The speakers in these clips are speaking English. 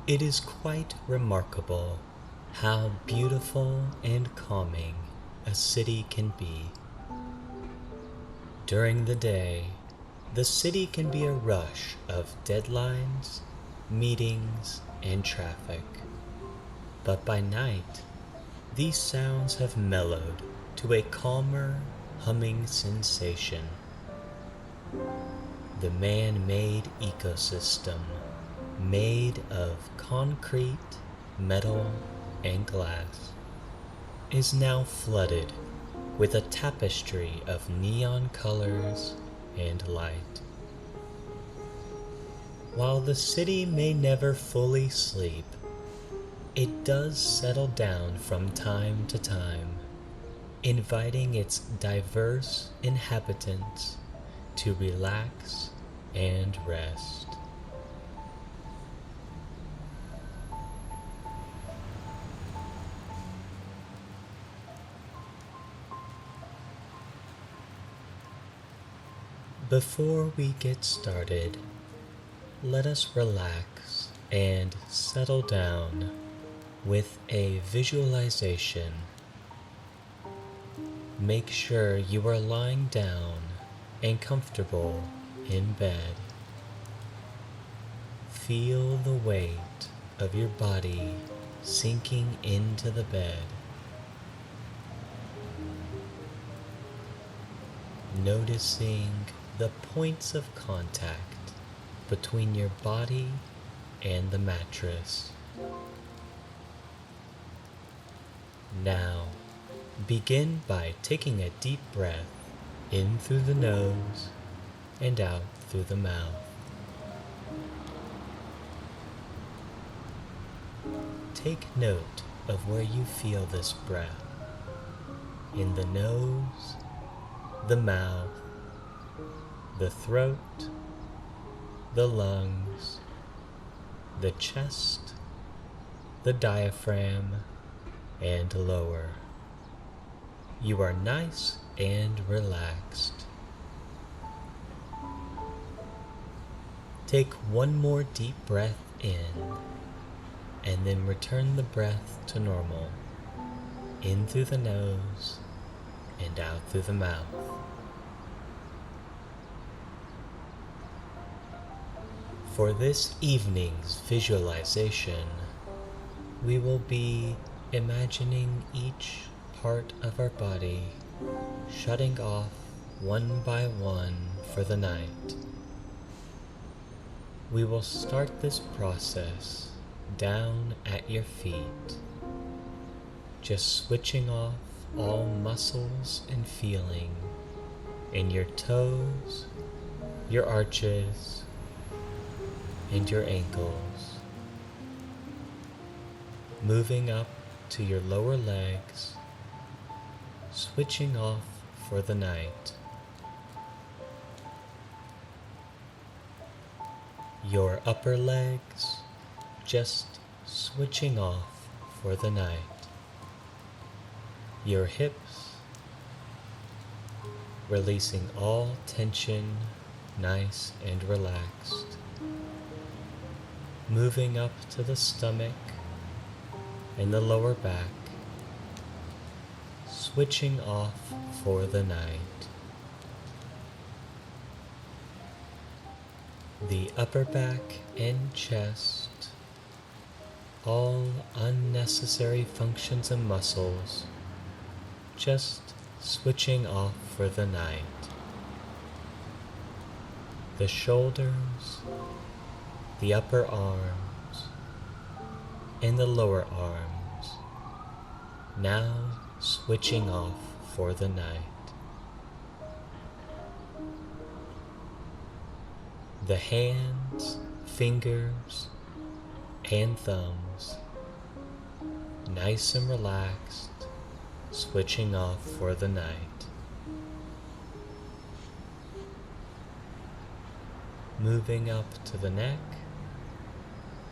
It is quite remarkable how beautiful and calming a city can be. During the day, the city can be a rush of deadlines, meetings, and traffic. But by night, these sounds have mellowed to a calmer, humming sensation. The man-made ecosystem, made of concrete, metal, and glass, is now flooded with a tapestry of neon colors and light. While the city may never fully sleep, it does settle down from time to time, inviting its diverse inhabitants to relax and rest. Before we get started, let us relax and settle down with a visualization. Make sure you are lying down and comfortable in bed. Feel the weight of your body sinking into the bed. Noticing the points of contact between your body and the mattress. Now, begin by taking a deep breath in through the nose and out through the mouth. Take note of where you feel this breath: in the nose, the mouth, the throat, the lungs, the chest, the diaphragm, and lower. You are nice and relaxed. Take one more deep breath in, and then return the breath to normal, in through the nose and out through the mouth. For this evening's visualization, we will be imagining each part of our body shutting off one by one for the night. We will start this process down at your feet, just switching off all muscles and feeling in your toes, your arches, and your ankles, moving up to your lower legs, switching off for the night. Your upper legs, just switching off for the night. Your hips, releasing all tension, nice and relaxed. Moving up to the stomach and the lower back, switching off for the night. The upper back and chest, all unnecessary functions and muscles, just switching off for the night. The shoulders, the upper arms, and the lower arms, now switching off for the night. The hands, fingers, and thumbs, nice and relaxed, switching off for the night. Moving up to the neck,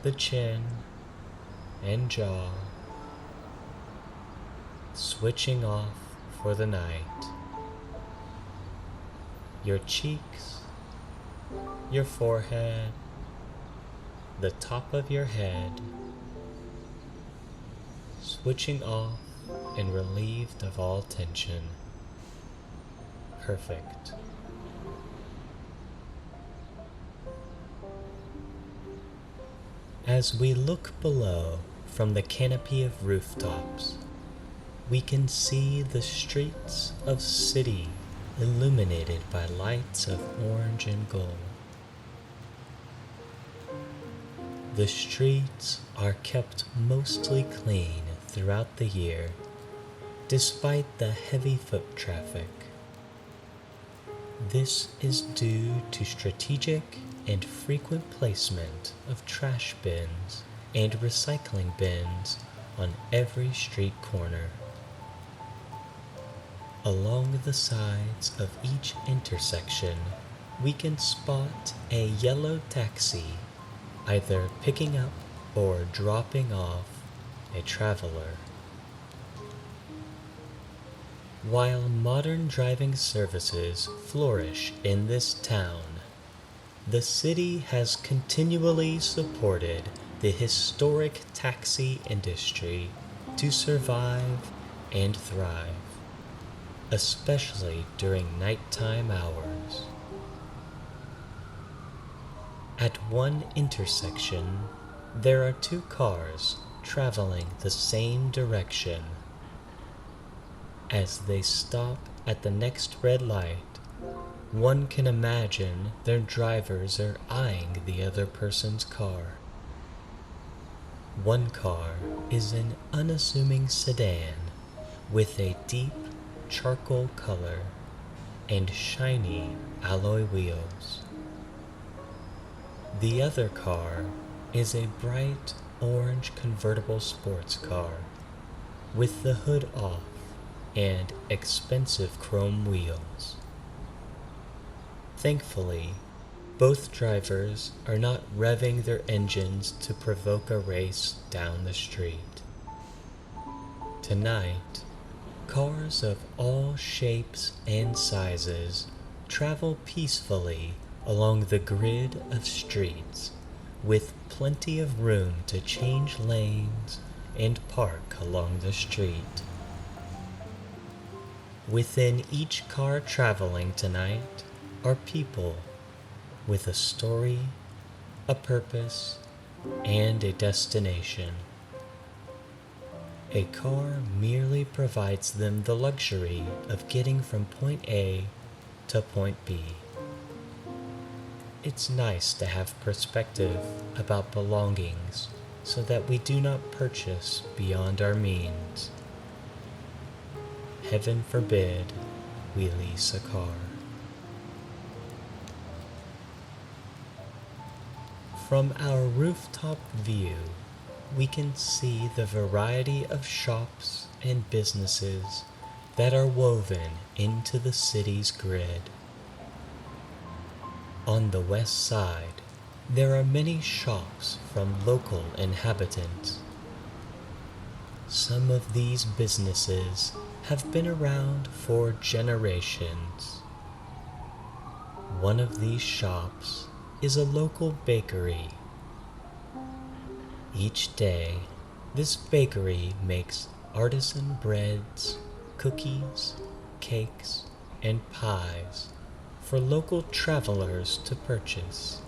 the chin, and jaw, switching off for the night. Your cheeks, your forehead, the top of your head, switching off and relieved of all tension. Perfect. As we look below from the canopy of rooftops, we can see the streets of city illuminated by lights of orange and gold. The streets are kept mostly clean throughout the year, despite the heavy foot traffic. This is due to strategic and frequent placement of trash bins and recycling bins on every street corner. Along the sides of each intersection, we can spot a yellow taxi, either picking up or dropping off a traveler. While modern driving services flourish in this town, the city has continually supported the historic taxi industry to survive and thrive, especially during nighttime hours. At one intersection, there are two cars traveling the same direction. As they stop at the next red light, one can imagine their drivers are eyeing the other person's car. One car is an unassuming sedan with a deep charcoal color and shiny alloy wheels. The other car is a bright orange convertible sports car with the hood off and expensive chrome wheels. Thankfully, both drivers are not revving their engines to provoke a race down the street. Tonight, cars of all shapes and sizes travel peacefully along the grid of streets, with plenty of room to change lanes and park along the street. Within each car traveling tonight are people with a story, a purpose, and a destination. A car merely provides them the luxury of getting from point A to point B. It's nice to have perspective about belongings so that we do not purchase beyond our means. Heaven forbid we lease a car. From our rooftop view, we can see the variety of shops and businesses that are woven into the city's grid. On the west side, there are many shops from local inhabitants. Some of these businesses have been around for generations. One of these shops is a local bakery. Each day, this bakery makes artisan breads, cookies, cakes, and pies for local travelers to purchase.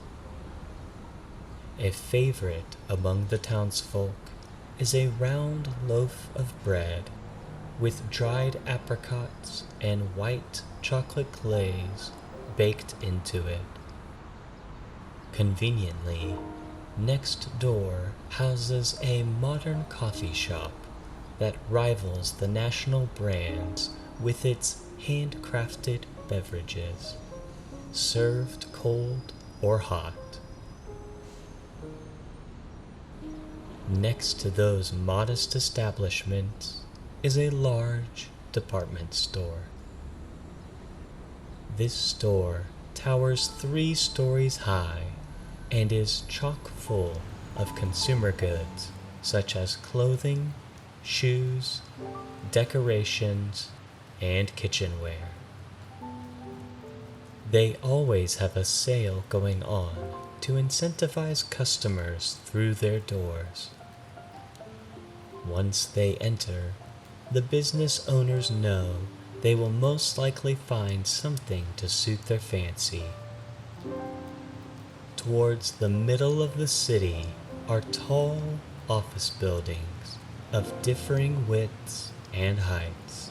A favorite among the townsfolk is a round loaf of bread with dried apricots and white chocolate glaze baked into it. Conveniently, next door houses a modern coffee shop that rivals the national brands with its handcrafted beverages, served cold or hot. Next to those modest establishments is a large department store. This store towers 3 stories high and is chock full of consumer goods such as clothing, shoes, decorations, and kitchenware. They always have a sale going on to to incentivize customers through their doors. Once they enter, the business owners know they will most likely find something to suit their fancy. Towards the middle of the city are tall office buildings of differing widths and heights.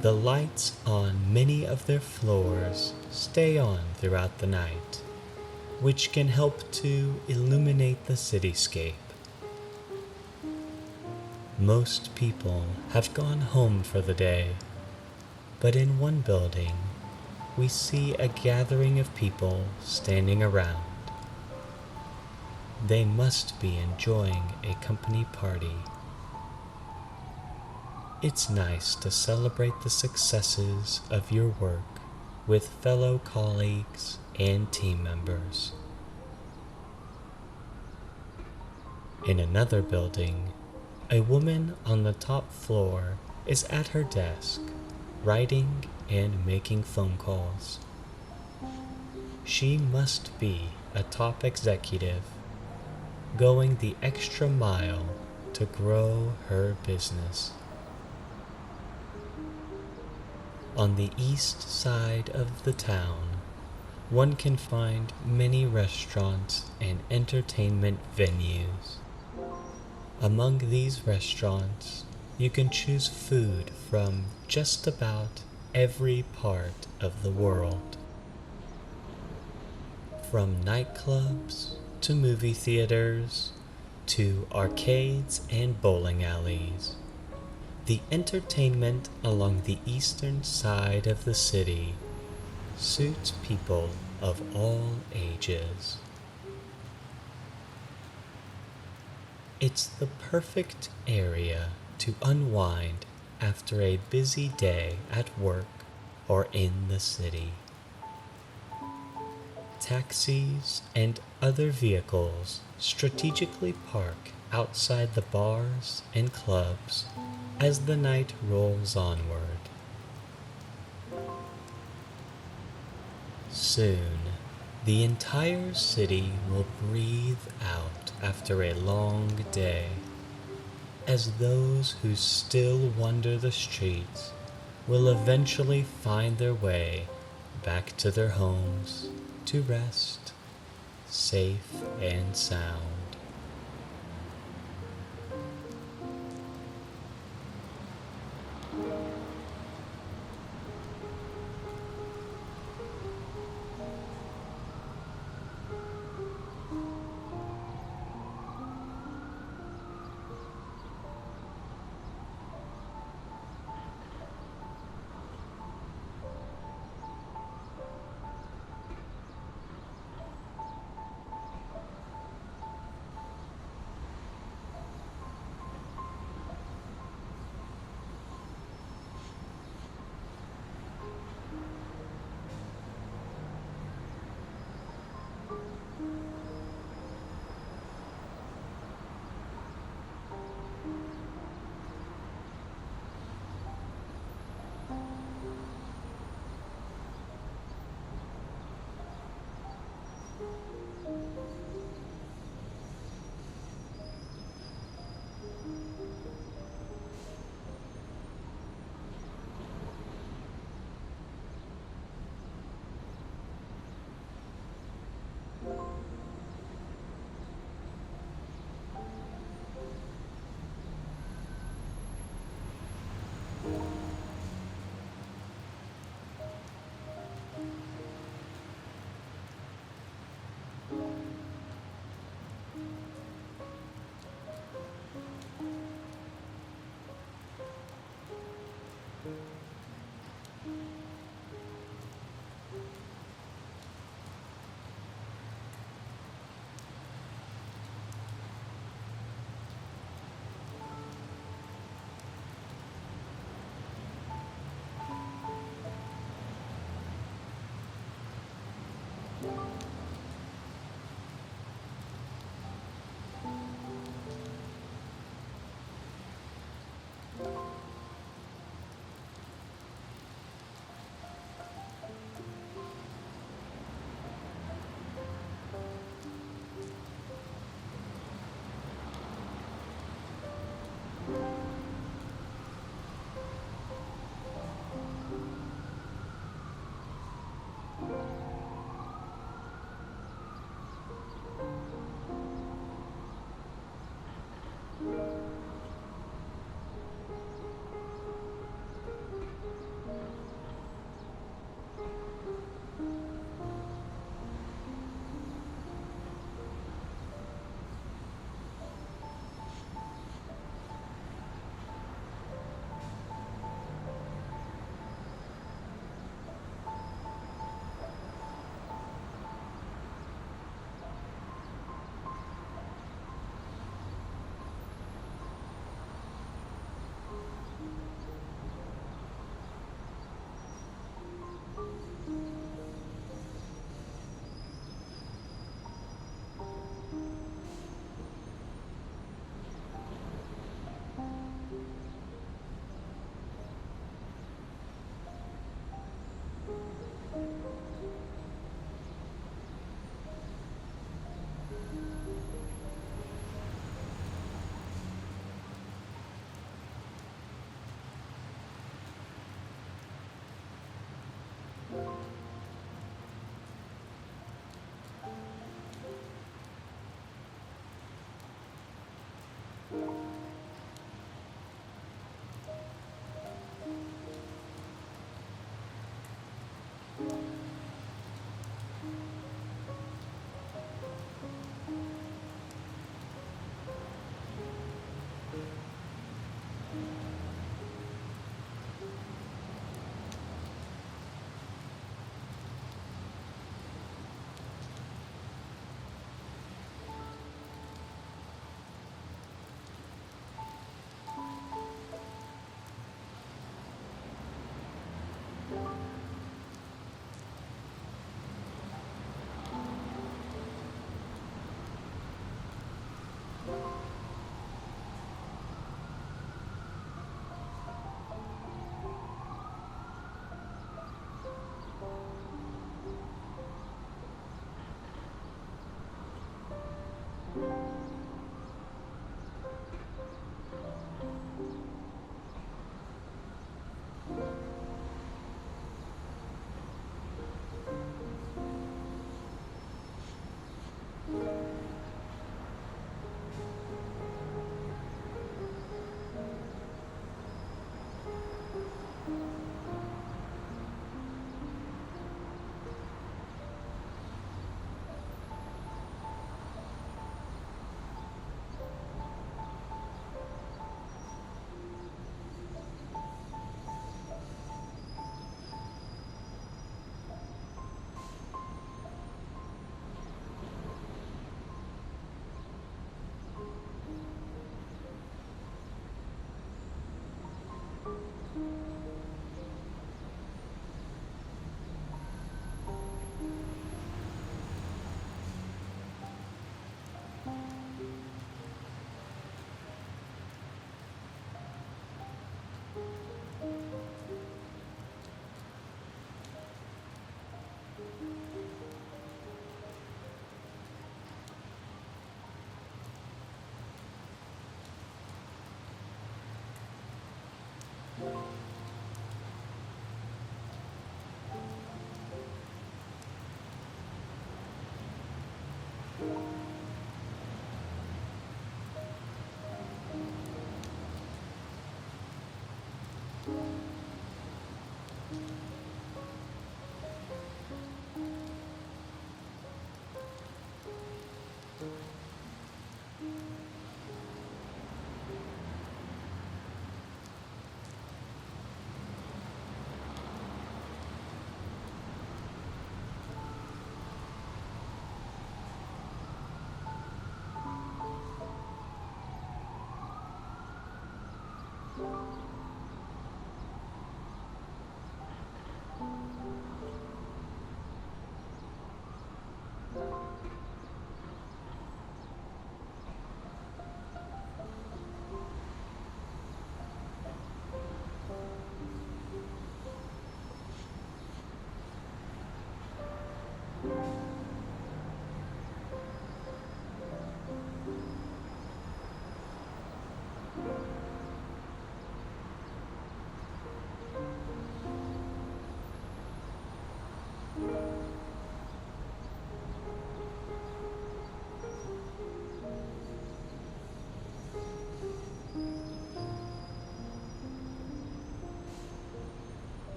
The lights on many of their floors stay on throughout the night, which can help to illuminate the cityscape. Most people have gone home for the day, but in one building, we see a gathering of people standing around. They must be enjoying a company party. It's nice to celebrate the successes of your work with fellow colleagues and team members. In another building, a woman on the top floor is at her desk, writing and making phone calls. She must be a top executive, going the extra mile to grow her business. On the east side of the town, one can find many restaurants and entertainment venues. Among these restaurants, you can choose food from just about every part of the world. From nightclubs to movie theaters to arcades and bowling alleys, the entertainment along the eastern side of the city suits people of all ages. It's the perfect area to unwind after a busy day at work or in the city. Taxis and other vehicles strategically park outside the bars and clubs as the night rolls onward. Soon, the entire city will breathe out after a long day, as those who still wander the streets will eventually find their way back to their homes to rest, safe and sound.